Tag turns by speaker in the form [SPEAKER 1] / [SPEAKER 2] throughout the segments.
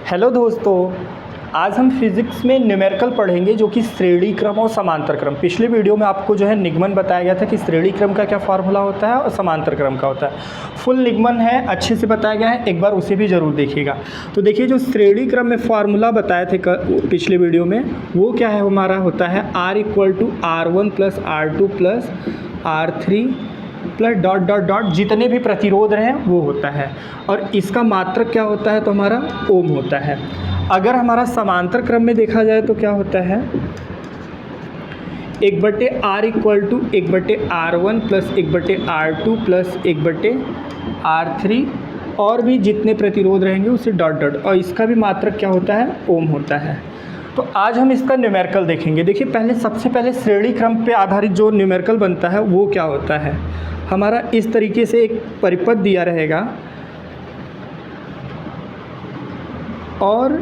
[SPEAKER 1] Hello दोस्तों, आज हम फिज़िक्स में न्यूमेरिकल पढ़ेंगे जो कि श्रेणी क्रम और समांतर क्रम। पिछले वीडियो में आपको जो है निगमन बताया गया था कि श्रेणी क्रम का क्या फार्मूला होता है और समांतर क्रम का होता है। फुल निगमन है, अच्छे से बताया गया है, एक बार उसे भी ज़रूर देखिएगा। तो देखिए, जो श्रेणी क्रम में फार्मूला बताए थे पिछले वीडियो में, वो क्या है, हमारा होता है R=R1 + R2 + R3 plus dot dot dot जितने भी प्रतिरोध हैं वो होता है। और इसका मात्रक क्या होता है, तो हमारा ओम होता है। अगर हमारा समांतर क्रम में देखा जाए तो क्या होता है, 1/R = 1/R1 + 1/R2 + 1/R3 और भी जितने प्रतिरोध रहेंगे उसे डॉट डॉट, और इसका भी मात्रक क्या होता है, ओम होता है। तो आज हम इसका न्यूमेरिकल देखेंगे। देखिए, सबसे पहले श्रेणी क्रम पे आधारित जो न्यूमेरिकल बनता है वो क्या होता है, हमारा इस तरीके से एक परिपथ दिया रहेगा और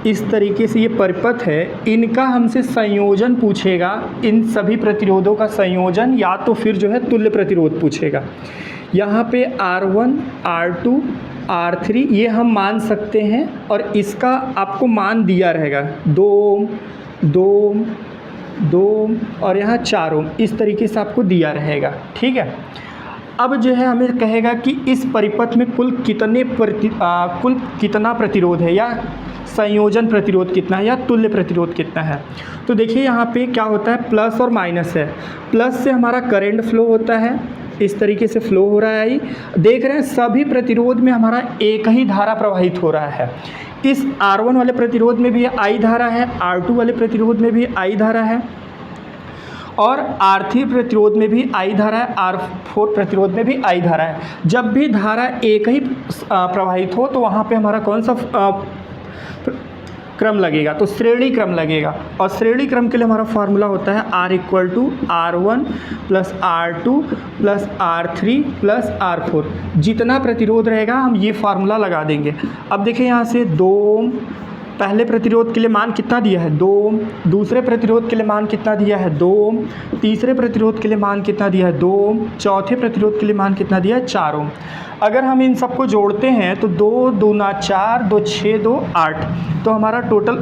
[SPEAKER 1] इस तरीके से ये परिपथ है, इनका हमसे संयोजन पूछेगा। इन सभी प्रतिरोधों का संयोजन या तो फिर जो है तुल्य प्रतिरोध पूछेगा। यहाँ पे R1, R2, R3 ये हम मान सकते हैं और इसका आपको मान दिया रहेगा 2 ओम, 2 ओम, 2 ओम और यहाँ 4 ओम, इस तरीके से आपको दिया रहेगा। ठीक है, अब जो है हमें कहेगा कि इस परिपथ में कुल कितना प्रतिरोध है, या संयोजन प्रतिरोध कितना है, या तुल्य प्रतिरोध कितना है। तो देखिए, यहाँ पे क्या होता है, प्लस और माइनस है। प्लस से हमारा करंट फ्लो होता है, इस तरीके से फ्लो हो रहा है। आई देख रहे हैं, सभी प्रतिरोध में हमारा एक ही धारा प्रवाहित हो रहा है। इस R1 वाले प्रतिरोध में भी I धारा है, R2 वाले प्रतिरोध में भी I धारा है, और R3 प्रतिरोध में भी I धारा है, R4 प्रतिरोध में भी I धारा है। जब भी धारा एक ही प्रवाहित हो तो वहाँ पे हमारा कौन सा क्रम लगेगा, तो श्रेणी क्रम लगेगा। और श्रेणी क्रम के लिए हमारा फार्मूला होता है R=R1 + R2 + R3 + R4। जितना प्रतिरोध रहेगा हम ये फार्मूला लगा देंगे। अब देखिए, यहाँ से 2 ओम पहले प्रतिरोध के लिए मान कितना दिया है, 2 ओम। दूसरे प्रतिरोध के लिए मान कितना दिया है, 2 ओम। तीसरे प्रतिरोध के लिए मान कितना दिया है, 2 ओम। चौथे प्रतिरोध के लिए मान कितना दिया है, 4 ओम। अगर हम इन सबको जोड़ते हैं तो 2 दूना 4, 2 6, 2 8, तो हमारा टोटल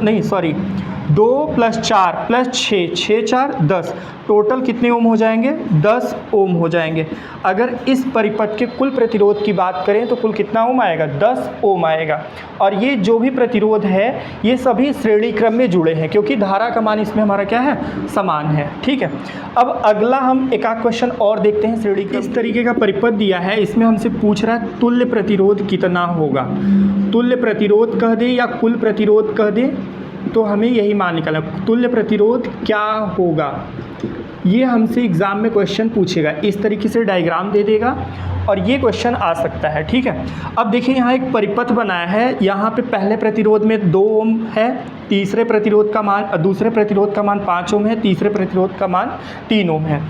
[SPEAKER 1] 2 + 4 + 6, 6 4 10, टोटल कितने ओम हो जाएंगे, 10 ओम हो जाएंगे। अगर इस परिपथ के कुल प्रतिरोध की बात करें तो कुल कितना ओम आएगा, 10 ओम आएगा। और ये जो भी प्रतिरोध है ये सभी श्रेणी क्रम में जुड़े हैं, क्योंकि धारा का मान इसमें हमारा क्या है, समान है। ठीक है, अब अगला हम एक आध क्वेश्चन और देखते हैं। श्रेणी क्रम इस तरीके का परिपथ दिया है, इसमें हमसे पूछ रहा है तुल्य प्रतिरोध कितना होगा। तुल्य प्रतिरोध कह दे या कुल प्रतिरोध कह दे, तो हमें यही मान निकालना, तुल्य प्रतिरोध क्या होगा। ये हमसे एग्ज़ाम में क्वेश्चन पूछेगा, इस तरीके से डायग्राम दे देगा और ये क्वेश्चन आ सकता है। ठीक है, अब देखिए, यहाँ एक परिपथ बनाया है। यहाँ पे पहले प्रतिरोध में 2 ओम है, तीसरे प्रतिरोध का मान, दूसरे प्रतिरोध का मान 5 ओम है, तीसरे प्रतिरोध का मान 3 ओम है।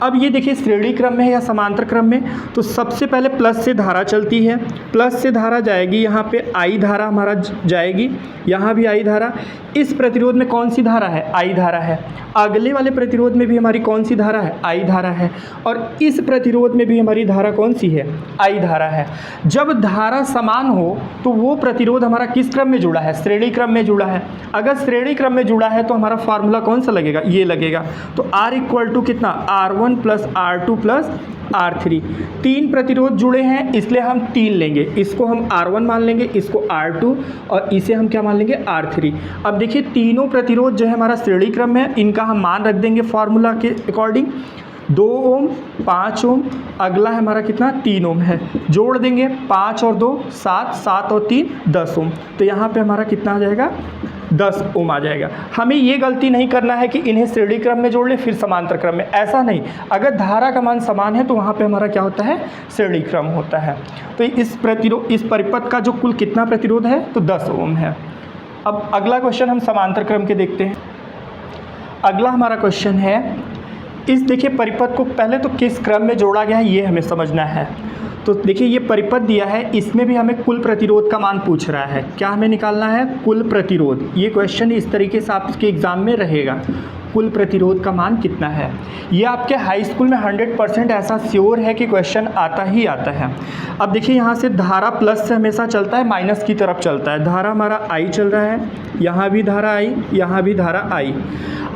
[SPEAKER 1] अब ये देखिए, श्रेणी क्रम में है या समांतर क्रम में, तो सबसे पहले प्लस से धारा चलती है। प्लस से धारा जाएगी, यहाँ पे I धारा हमारा जाएगी, यहाँ भी I धारा। इस प्रतिरोध में कौन सी धारा है, I धारा है। अगले वाले प्रतिरोध में भी हमारी कौन सी धारा है, I धारा है। और इस प्रतिरोध में भी हमारी धारा कौन सी है, I धारा है। जब धारा समान हो तो वो प्रतिरोध हमारा किस क्रम में जुड़ा है, श्रेणी क्रम में जुड़ा है। अगर श्रेणी क्रम में जुड़ा है तो हमारा फार्मूला कौन सा लगेगा, ये लगेगा। तो R= कितना, R1 + R2 + R3। 3 प्रतिरोध जुड़े हैं, इसलिए हम 3 लेंगे। इसको हम R1 मान लेंगे, इसको R2 और इसे हम क्या मान लेंगे, R3। अब देखिए, तीनों प्रतिरोध जो है हमारा श्रेणी क्रम में, इनका हम मान रख देंगे फार्मूला के अकॉर्डिंग। 2 ओम, 5 ओम, अगला है हमारा कितना, 3 ओम है। जोड़ देंगे 5 और 2 7, 7 और 3 10 ओम। तो यहाँ पे हमारा कितना आ जाएगा, 10 ओम आ जाएगा। हमें ये गलती नहीं करना है कि इन्हें श्रेणी क्रम में जोड़ ले फिर समांतर क्रम में, ऐसा नहीं। अगर धारा का मान समान है तो वहाँ पे हमारा क्या होता है, श्रेणी क्रम होता है। तो इस परिपथ का जो कुल कितना प्रतिरोध है, तो 10 ओम है। अब अगला क्वेश्चन हम समांतर क्रम के देखते हैं। अगला हमारा क्वेश्चन है, इस देखिए परिपथ को पहले तो किस क्रम में जोड़ा गया है ये हमें समझना है। तो देखिए, ये परिपथ दिया है, इसमें भी हमें कुल प्रतिरोध का मान पूछ रहा है। क्या हमें निकालना है, कुल प्रतिरोध। ये क्वेश्चन इस तरीके से आपके एग्ज़ाम में रहेगा, कुल प्रतिरोध का मान कितना है। ये आपके हाई स्कूल में 100% ऐसा श्योर है कि क्वेश्चन आता ही आता है। अब देखिए यहाँ से धारा प्लस से हमेशा चलता है, माइनस की तरफ चलता है। धारा हमारा I चल रहा है, यहाँ भी धारा I, यहाँ भी धारा I।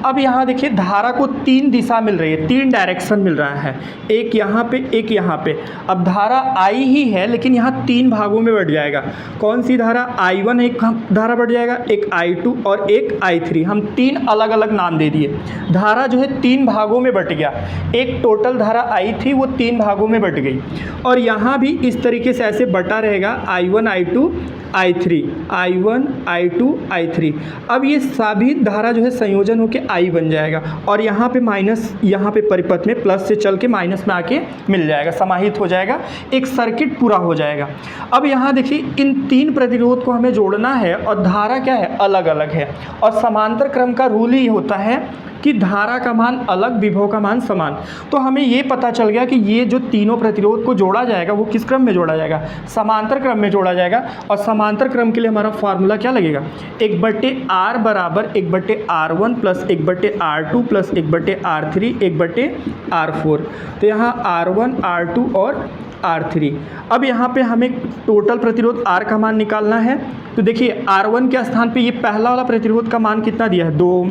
[SPEAKER 1] अब यहाँ देखिए धारा को 3 दिशा मिल रही है, 3 डायरेक्शन मिल रहा है, एक यहाँ पे एक यहाँ पे। अब धारा I ही है लेकिन यहाँ 3 भागों में बट जाएगा। कौन सी धारा? I1 एक धारा बढ़ जाएगा, एक I2 और एक I3। हम 3 अलग अलग नाम दे दिए। धारा जो है 3 भागों में बट गया। एक टोटल धारा I थी वो 3 भागों में बट गई। और यहाँ भी इस तरीके से ऐसे बटा रहेगा I1 I2 I3, I1 I2 I3। अब ये सभी धारा जो है संयोजन होकर I बन जाएगा और यहाँ पे माइनस, यहाँ पे परिपथ में प्लस से चल के माइनस में आके मिल जाएगा, समाहित हो जाएगा, एक सर्किट पूरा हो जाएगा। अब यहाँ देखिए इन 3 प्रतिरोध को हमें जोड़ना है और धारा क्या है? अलग अलग है। और समांतर क्रम का रूल ही होता है कि धारा का मान अलग, विभव का मान समान। तो हमें ये पता चल गया कि ये जो तीनों प्रतिरोध को जोड़ा जाएगा वो किस क्रम में जोड़ा जाएगा? समांतर क्रम में जोड़ा जाएगा। और समांतर क्रम के लिए हमारा फार्मूला क्या लगेगा? 1/R बराबर 1/R1 plus 1/R2 plus 1/R3 1/R4। तो यहाँ R1 R2 और R3। अब यहाँ पे हमें टोटल प्रतिरोध R का मान निकालना है। तो देखिए R1 के स्थान पे ये पहला वाला प्रतिरोध का मान कितना दिया है? 2।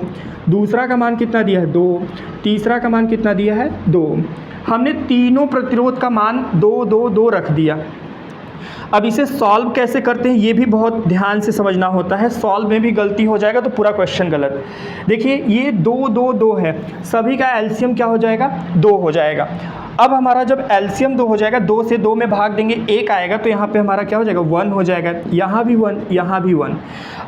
[SPEAKER 1] दूसरा का मान कितना दिया है? 2। तीसरा का मान कितना दिया है? 2। हमने तीनों प्रतिरोध का मान 2 2 2 रख दिया। अब इसे सॉल्व कैसे करते हैं ये भी बहुत ध्यान से समझना होता है। सॉल्व में भी गलती हो जाएगा तो पूरा क्वेश्चन गलत। देखिए ये 2 2 2 है, सभी का एलसीएम क्या हो जाएगा? 2 हो जाएगा। अब हमारा जब एलसीएम 2 हो जाएगा, 2 से 2 में भाग देंगे 1 आएगा, तो यहाँ पे हमारा क्या हो जाएगा? 1 हो जाएगा। यहाँ भी 1, यहाँ भी 1।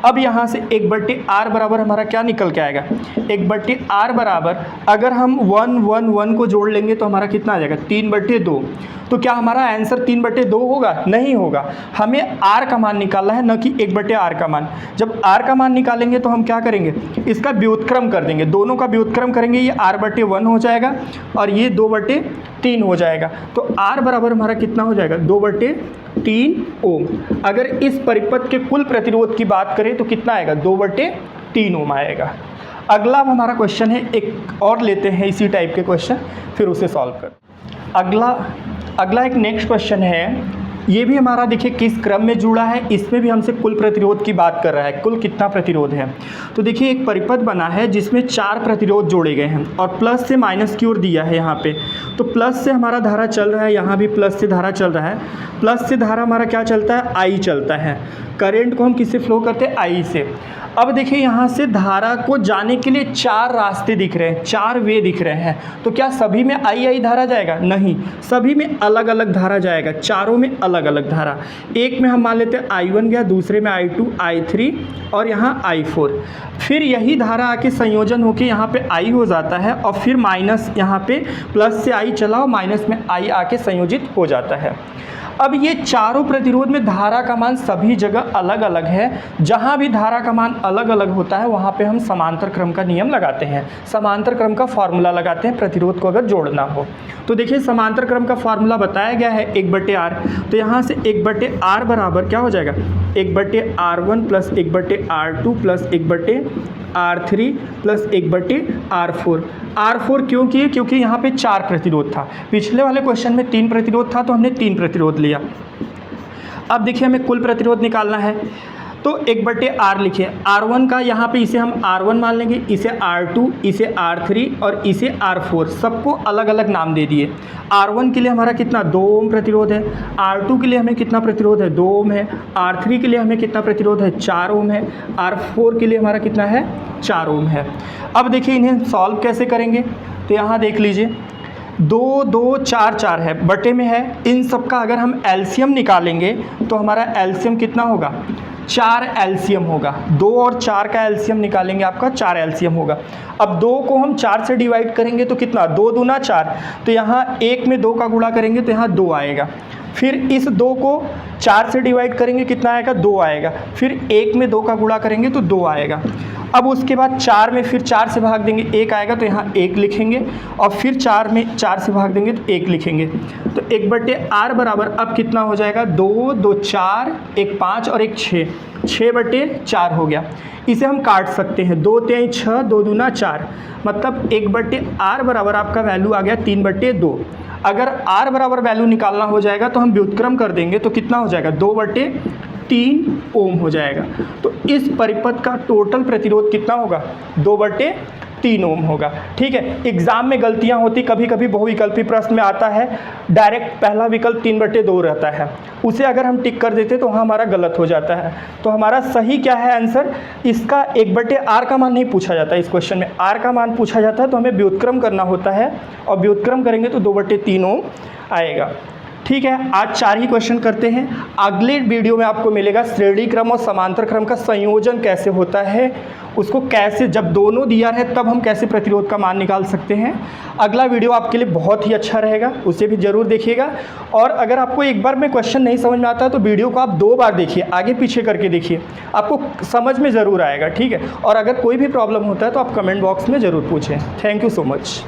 [SPEAKER 1] अब यहाँ से 1/R बराबर हमारा क्या निकल के आएगा? 1/R बराबर अगर हम 1 1 1 को जोड़ लेंगे तो हमारा कितना आ जाएगा? 3/2। तो क्या हमारा आंसर 3/2 होगा? नहीं होगा। हमें R का मान निकालना है, न कि 1/R का मान। जब R का मान निकालेंगे तो हम क्या करेंगे? इसका व्युत्क्रम कर देंगे, दोनों का व्युत्क्रम करेंगे, ये R/1 हो जाएगा और ये 2/3 हो जाएगा। तो R बराबर हमारा कितना हो जाएगा? 2/3 ओम। अगर इस परिपथ के कुल प्रतिरोध की बात करें तो कितना आएगा? 2/3 ओम आएगा। अगला हमारा क्वेश्चन है, एक और लेते हैं इसी टाइप के क्वेश्चन, फिर उसे सॉल्व कर। अगला एक नेक्स्ट क्वेश्चन है। ये भी हमारा देखिए किस क्रम में जुड़ा है, इसमें भी हमसे कुल प्रतिरोध की बात कर रहा है, कुल कितना प्रतिरोध है। तो देखिए एक परिपथ बना है जिसमें 4 प्रतिरोध जोड़े गए हैं और प्लस से माइनस की ओर दिया है यहाँ पे। तो प्लस से हमारा धारा चल रहा है, यहाँ भी प्लस से धारा चल रहा है। प्लस से धारा हमारा क्या चलता है? I चलता है। करेंट को हम किससे फ्लो करते हैं? I से। अब देखिए यहाँ से धारा को जाने के लिए 4 रास्ते दिख रहे हैं, 4 वे दिख रहे हैं। तो क्या सभी में I धारा जाएगा? नहीं, सभी में अलग अलग धारा जाएगा, चारों में अलग अलग धारा। एक में हम मान लेते हैं I1 गया, दूसरे में I2 I3 और यहाँ I4। फिर यही धारा आके संयोजन होके यहाँ पे I हो जाता है और फिर माइनस, यहाँ पे प्लस से I चला और माइनस में I आके संयोजित हो जाता है। अब ये चारों प्रतिरोध में धारा का मान सभी जगह अलग अलग है। जहाँ भी धारा का मान अलग अलग होता है वहाँ पे हम समांतर क्रम का नियम लगाते हैं, समांतर क्रम का फॉर्मूला लगाते हैं प्रतिरोध को अगर जोड़ना हो। तो देखिए समांतर क्रम का फॉर्मूला बताया गया है 1/R। तो यहाँ से 1/R बराबर क्या हो जाएगा? 1/R1 plus 1/R2 plus 1/R3 plus 1/R4। R4 क्यों किए? क्योंकि यहाँ पे 4 प्रतिरोध था। पिछले वाले क्वेश्चन में 3 प्रतिरोध था तो हमने 3 प्रतिरोध लिया। अब देखिए हमें कुल प्रतिरोध निकालना है, तो 1/R लिखिए। R1 का यहाँ पे इसे हम R1 मान लेंगे, इसे R2, इसे R3 और इसे R4, सबको अलग अलग नाम दे दिए। R1 के लिए हमारा कितना? 2 ओम प्रतिरोध है। R2 के लिए हमें कितना प्रतिरोध है? 2 ओम है। R3 के लिए हमें कितना प्रतिरोध है? 4 ओम है। R4 के लिए हमारा कितना है? 4 ओम है। अब देखिए इन्हें सॉल्व कैसे करेंगे, तो यहाँ देख लीजिए 2 2 4 4 है, बटे में है। इन सब का अगर हम एलसीएम निकालेंगे तो हमारा एलसीएम कितना होगा? 4 एलसीएम होगा। 2 और 4 का एलसीएम निकालेंगे, आपका 4 एलसीएम होगा। अब 2 को हम 4 से डिवाइड करेंगे तो कितना? 2 दूना 4। तो यहाँ 1 में 2 का गुणा करेंगे तो यहाँ 2 आएगा। फिर इस 2 को 4 से डिवाइड करेंगे, कितना आएगा? 2 आएगा। फिर 1 में 2 का गुणा करेंगे तो 2 आएगा। अब उसके बाद 4 में फिर 4 से भाग देंगे, 1 आएगा तो यहाँ 1 लिखेंगे, और फिर 4 में 4 से भाग देंगे तो 1 लिखेंगे। तो 1/r बराबर अब कितना हो जाएगा, 2 2 4, 1 5 और 1 6, 6/4 हो गया। इसे हम काट सकते हैं, 2 3 6, 2 दूना 4, मतलब 1/r बराबर आपका वैल्यू आ गया 3/2। अगर r बराबर वैल्यू निकालना हो जाएगा तो हम व्युत्क्रम कर देंगे, तो कितना हो जाएगा, 2/3 ओम हो जाएगा। तो इस परिपथ का टोटल प्रतिरोध कितना होगा, 2/3 ओम होगा। ठीक है, एग्जाम में गलतियां होती, कभी कभी बहुविकल्पी प्रश्न में आता है डायरेक्ट पहला विकल्प 3/2 रहता है, उसे अगर हम टिक कर देते तो वहाँ हमारा गलत हो जाता है। तो हमारा सही क्या है आंसर, इसका 1/r का मान नहीं पूछा जाता, इस क्वेश्चन में r का मान पूछा जाता है, तो हमें व्युत्क्रम करना होता है, और व्युत्क्रम करेंगे तो 2/3 ओम आएगा। ठीक है, आज 4 ही क्वेश्चन करते हैं। अगले वीडियो में आपको मिलेगा श्रेणी क्रम और समांतर क्रम का संयोजन कैसे होता है, उसको कैसे, जब दोनों दिया है तब हम कैसे प्रतिरोध का मान निकाल सकते हैं। अगला वीडियो आपके लिए बहुत ही अच्छा रहेगा, उसे भी ज़रूर देखिएगा। और अगर आपको एक बार में क्वेश्चन नहीं समझ में आता है तो वीडियो को आप 2 बार देखिए, आगे पीछे करके देखिए, आपको समझ में ज़रूर आएगा। ठीक है, और अगर कोई भी प्रॉब्लम होता है तो आप कमेंट बॉक्स में ज़रूर पूछें। Thank you so much.